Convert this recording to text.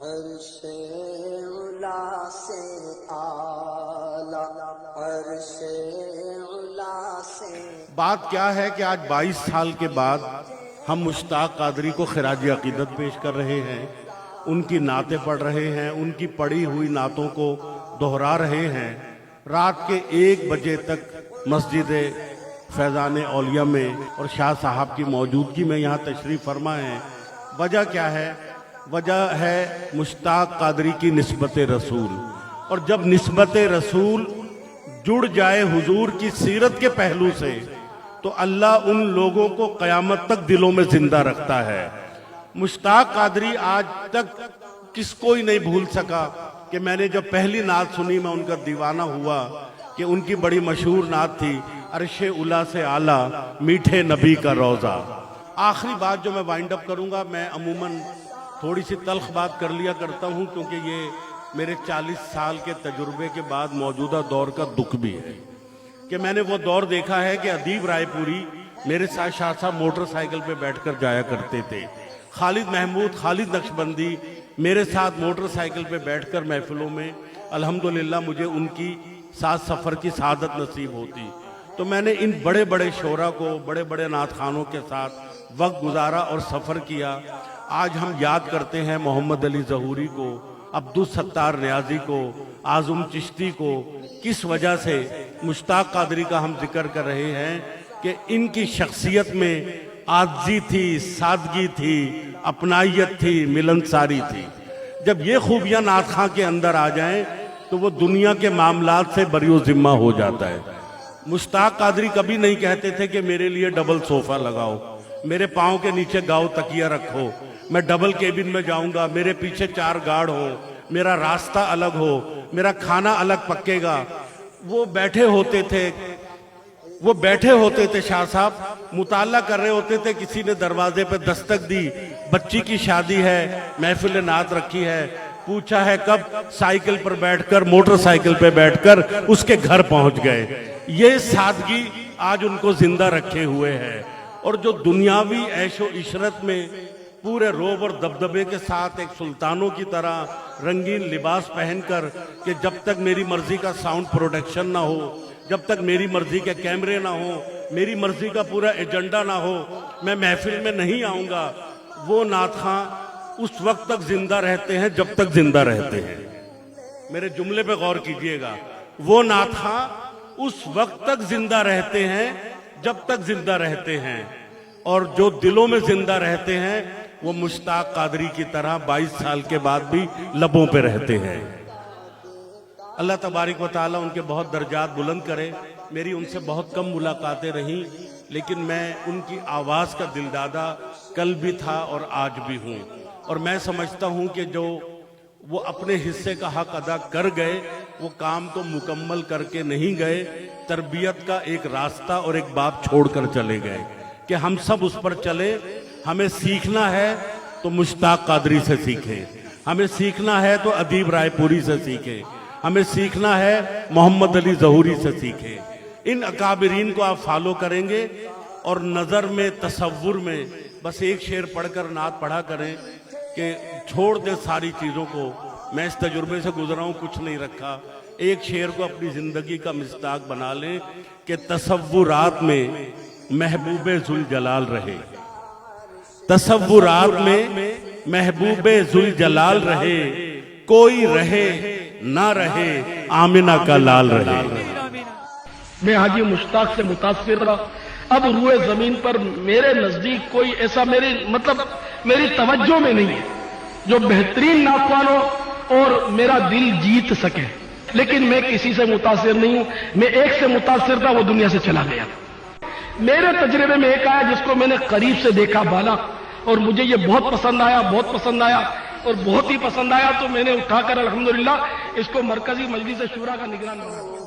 عرش علا سے اعلیٰ، عرش علا سے۔ بات کیا ہے کہ آج 22 سال کے بعد ہم مشتاق قادری کو خراج عقیدت پیش کر رہے ہیں، ان کی نعتیں پڑھ رہے ہیں، ان کی پڑھی ہوئی نعتوں کو دہرا رہے ہیں۔ رات کے 1 بجے تک مسجد فیضان اولیاء میں اور شاہ صاحب کی موجودگی میں یہاں تشریف فرما ہے۔ وجہ کیا ہے؟ وجہ ہے مشتاق قادری کی نسبت رسول، اور جب نسبت رسول جڑ جائے حضور کی سیرت کے پہلو سے تو اللہ ان لوگوں کو قیامت تک دلوں میں زندہ رکھتا ہے۔ مشتاق قادری آج تک کس کو ہی نہیں بھول سکا کہ میں نے جب پہلی نعت سنی میں ان کا دیوانہ ہوا، کہ ان کی بڑی مشہور نعت تھی عرش اعلیٰ سے اعلیٰ میٹھے نبی کا روضہ۔ آخری بات جو میں وائنڈ اپ کروں گا، میں عموماً تھوڑی سی تلخ بات کر لیا کرتا ہوں کیونکہ یہ میرے 40 سال کے تجربے کے بعد موجودہ دور کا دکھ بھی ہے کہ میں نے وہ دور دیکھا ہے کہ ادیب رائے پوری میرے ساتھ شاہ صاحب موٹر سائیکل پہ بیٹھ کر جایا کرتے تھے، خالد محمود، خالد نقشبندی میرے ساتھ موٹر سائیکل پہ بیٹھ کر محفلوں میں الحمدللہ مجھے ان کی ساتھ سفر کی سعادت نصیب ہوتی۔ تو میں نے ان بڑے بڑے شعراء کو، بڑے بڑے نعت خوانوں کے ساتھ وقت گزارا اور سفر کیا۔ آج ہم یاد کرتے ہیں محمد علی ظہوری کو، عبدالستار نیازی کو، اعظم چشتی کو، کس وجہ سے مشتاق قادری کا ہم ذکر کر رہے ہیں کہ ان کی شخصیت میں عاجزی تھی، سادگی تھی، اپنائیت تھی، ملنساری تھی۔ جب یہ خوبیاں نعت خواں کے اندر آ جائیں تو وہ دنیا کے معاملات سے بری و ذمہ ہو جاتا ہے۔ مشتاق قادری کبھی نہیں کہتے تھے کہ میرے لیے ڈبل صوفہ لگاؤ، میرے پاؤں کے نیچے گاؤ تکیہ رکھو، میں ڈبل کیبن میں جاؤں گا، میرے پیچھے 4 گارڈ ہو، میرا راستہ الگ ہو، میرا کھانا الگ پکے گا۔ وہ بیٹھے ہوتے تھے شاہ صاحب، مطالعہ کر رہے ہوتے تھے، کسی نے دروازے پہ دستک دی، بچی کی شادی ہے، محفل نعت رکھی ہے، پوچھا ہے کب، سائیکل پر بیٹھ کر، موٹر سائیکل پہ بیٹھ کر اس کے گھر پہنچ گئے۔ یہ سادگی آج ان کو زندہ رکھے ہوئے ہے، اور جو دنیاوی عیش و عشرت میں پورے روب اور دبدبے کے ساتھ ایک سلطانوں کی طرح رنگین لباس پہن کر کہ جب تک میری مرضی کا ساؤنڈ پروڈکشن نہ ہو، جب تک میری مرضی کے کیمرے نہ ہو، میری مرضی کا پورا ایجنڈا نہ ہو، میں محفل میں نہیں آؤں گا، وہ نعت خواں اس وقت تک زندہ رہتے ہیں جب تک زندہ رہتے ہیں۔ میرے جملے پہ غور کیجئے گا، وہ نعت خواں اس وقت تک زندہ رہتے ہیں جب تک زندہ رہتے ہیں، اور جو دلوں میں زندہ رہتے ہیں وہ مشتاق قادری کی طرح 22 سال کے بعد بھی لبوں پہ رہتے ہیں۔ اللہ تبارک و تعالیٰ ان کے بہت درجات بلند کرے۔ میری ان سے بہت کم ملاقاتیں رہیں، لیکن میں ان کی آواز کا دلدادہ کل بھی تھا اور آج بھی ہوں، اور میں سمجھتا ہوں کہ جو وہ اپنے حصے کا حق ادا کر گئے، وہ کام تو مکمل کر کے نہیں گئے، تربیت کا ایک راستہ اور ایک باب چھوڑ کر چلے گئے کہ ہم سب اس پر چلے۔ ہمیں سیکھنا ہے تو مشتاق قادری سے سیکھیں، ہمیں سیکھنا ہے تو ادیب رائے پوری سے سیکھیں، ہمیں سیکھنا ہے محمد علی ظہوری سے سیکھیں۔ ان اکابرین کو آپ فالو کریں گے، اور نظر میں، تصور میں بس ایک شعر پڑھ کر نعت پڑھا کریں کہ چھوڑ دے ساری چیزوں کو۔ میں اس تجربے سے گزرا ہوں، کچھ نہیں رکھا، ایک شعر کو اپنی زندگی کا مصداق بنا لیں کہ تصورات میں محبوب ذوالجلال رہے، تصورات میں محبوب ذوالجلال رہے، کوئی رہے نہ رہے آمنہ کا لال رہے۔ میں حاجی مشتاق سے متاثر رہا۔ اب روئے زمین پر میرے نزدیک کوئی ایسا میری توجہ میں نہیں ہے جو بہترین نعت ہو اور میرا دل جیت سکے، لیکن میں کسی سے متاثر نہیں ہوں۔ میں ایک سے متاثر تھا، وہ دنیا سے چلا گیا۔ میرے تجربے میں ایک آیا جس کو میں نے قریب سے دیکھا بالا، اور مجھے یہ بہت پسند آیا اور بہت ہی پسند آیا، تو میں نے اٹھا کر الحمدللہ اس کو مرکزی مجلس شورا کا نگران بنا دیا۔